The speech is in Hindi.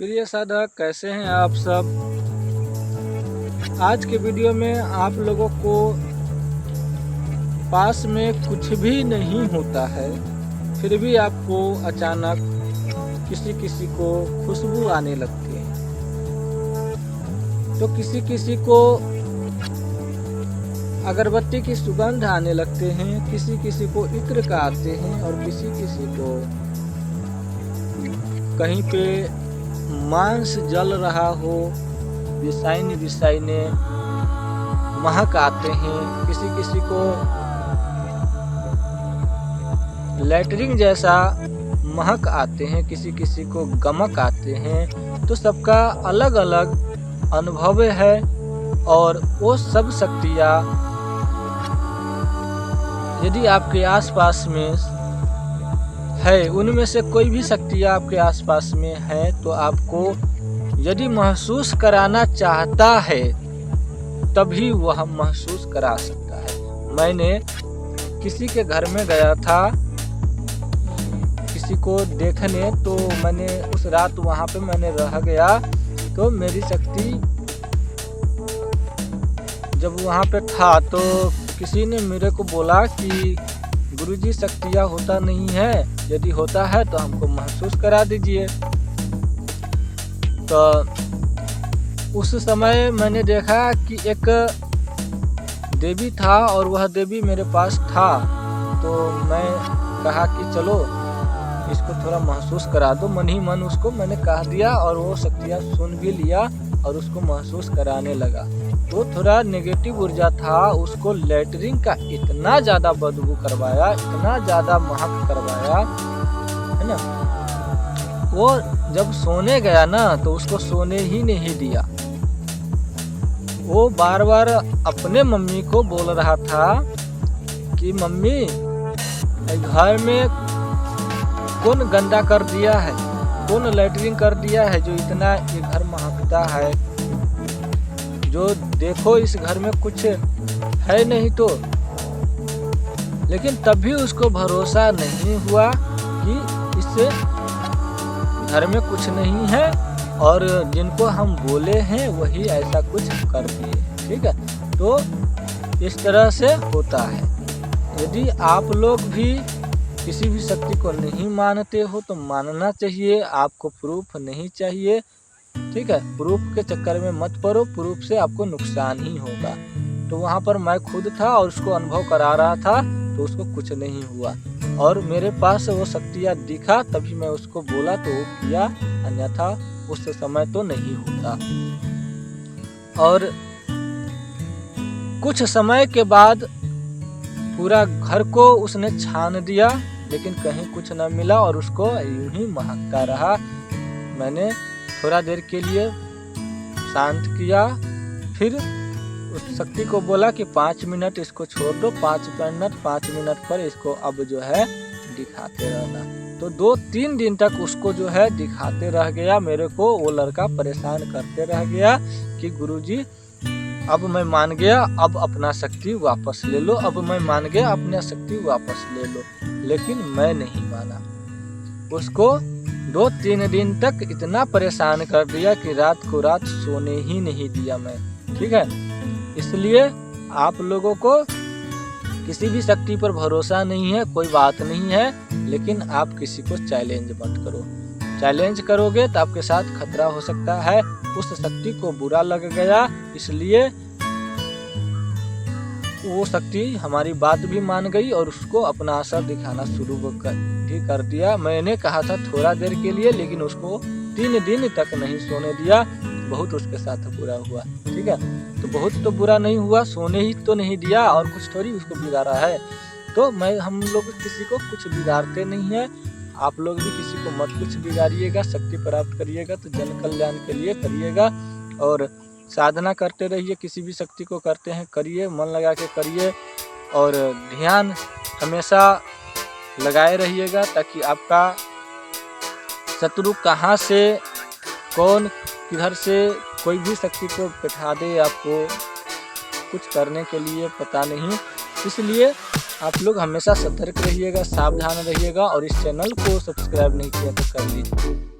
प्रिय साधक, कैसे हैं आप सब। आज के वीडियो में आप लोगों को पास में कुछ भी नहीं होता है, फिर भी आपको अचानक किसी किसी को खुशबू आने लगती है, तो किसी किसी को अगरबत्ती की सुगंध आने लगते हैं, किसी किसी को इत्र का आते हैं और किसी किसी को कहीं पे मांस जल रहा हो, बिसाइने बिसाइने महक आते हैं, किसी किसी को लैटरिन जैसा महक आते हैं, किसी किसी को गमक आते हैं। तो सबका अलग अलग अनुभव है और वो सब शक्तियाँ यदि आपके आसपास में है, उनमें से कोई भी शक्तियाँ आपके आसपास में है, तो आपको यदि महसूस कराना चाहता है तभी वह महसूस करा सकता है। मैंने किसी के घर में गया था किसी को देखने, तो मैंने उस रात वहाँ पे मैंने रह गया। तो मेरी शक्ति जब वहाँ पे था तो किसी ने मेरे को बोला कि गुरुजी, शक्तियाँ होता नहीं है, यदि होता है तो हमको महसूस करा दीजिए। तो उस समय मैंने देखा कि एक देवी था और वह देवी मेरे पास था, तो मैं कहा कि चलो इसको थोड़ा महसूस करा दो। मन ही मन उसको मैंने कह दिया और वो शक्तियाँ सुन भी लिया और उसको महसूस कराने लगा। तो थोड़ा नेगेटिव ऊर्जा था, उसको लैटरिन का इतना ज़्यादा बदबू करवाया, इतना ज़्यादा महक करवाया, है ना। वो जब सोने गया ना तो उसको सोने ही नहीं दिया। वो बार बार अपने मम्मी को बोल रहा था कि मम्मी, घर में कौन गंदा कर दिया है, कौन लैटरिन कर दिया है जो इतना ये घर महकता है, जो देखो इस घर में कुछ है नहीं। तो लेकिन तब भी उसको भरोसा नहीं हुआ कि इससे घर में कुछ नहीं है और जिनको हम बोले हैं वही ऐसा कुछ कर दिए। ठीक है, तो इस तरह से होता है। यदि आप लोग भी किसी भी शक्ति को नहीं मानते हो तो मानना चाहिए, आपको प्रूफ नहीं चाहिए। ठीक है, प्रूफ के चक्कर में मत पड़ो, प्रूफ से आपको नुकसान ही होगा। तो वहाँ पर मैं खुद था और उसको अनुभव करा रहा था, तो उसको कुछ नहीं हुआ और मेरे पास वो शक्तियाँ दिखा, तभी मैं उसको बोला तो वो किया, अन्यथा उस समय तो नहीं होता। और कुछ समय के बाद पूरा घर को उसने छान दिया, लेकिन कहीं कुछ न मिला और उसको यूं ही महकता रहा। मैंने थोड़ा देर के लिए शांत किया, फिर उस शक्ति को बोला कि 5 मिनट इसको छोड़ दो, 5 मिनट पर इसको अब जो है दिखाते रहना। तो 2-3 दिन तक उसको जो है दिखाते रह गया। मेरे को वो लड़का परेशान करते रह गया कि गुरुजी, अब मैं मान गया, अब अपना शक्ति वापस ले लो, अब मैं मान गया, अपना शक्ति वापस ले लो। लेकिन मैं नहीं माना। उसको 2-3 दिन तक इतना परेशान कर दिया कि रात को रात सोने ही नहीं दिया मैं। ठीक है, इसलिए आप लोगों को किसी भी शक्ति पर भरोसा नहीं है, कोई बात नहीं है, लेकिन आप किसी को चैलेंज मत करो। चैलेंज करोगे तो आपके साथ खतरा हो सकता है। उस शक्ति को बुरा लग गया, इसलिए वो शक्ति हमारी बात भी मान गई और उसको अपना असर दिखाना शुरू भी कर दिया। मैंने कहा था थोड़ा देर के लिए, लेकिन उसको 3 दिन तक नहीं सोने दिया। बहुत उसके साथ बुरा हुआ। ठीक है, तो बहुत तो बुरा नहीं हुआ, सोने ही तो नहीं दिया और कुछ थोड़ी उसको बिगाड़ा है। तो हम लोग किसी को कुछ बिगाड़ते नहीं है। आप लोग भी किसी को मत कुछ बिगाड़िएगा। शक्ति प्राप्त करिएगा तो जन कल्याण के लिए करिएगा और साधना करते रहिए। किसी भी शक्ति को करते हैं करिए, मन लगा के करिए और ध्यान हमेशा लगाए रहिएगा, ताकि आपका शत्रु कहाँ से, कौन किधर से कोई भी शक्ति को बैठा दे, आपको कुछ करने के लिए पता नहीं। इसलिए आप लोग हमेशा सतर्क रहिएगा, सावधान रहिएगा और इस चैनल को सब्सक्राइब नहीं किया तो कर लीजिए।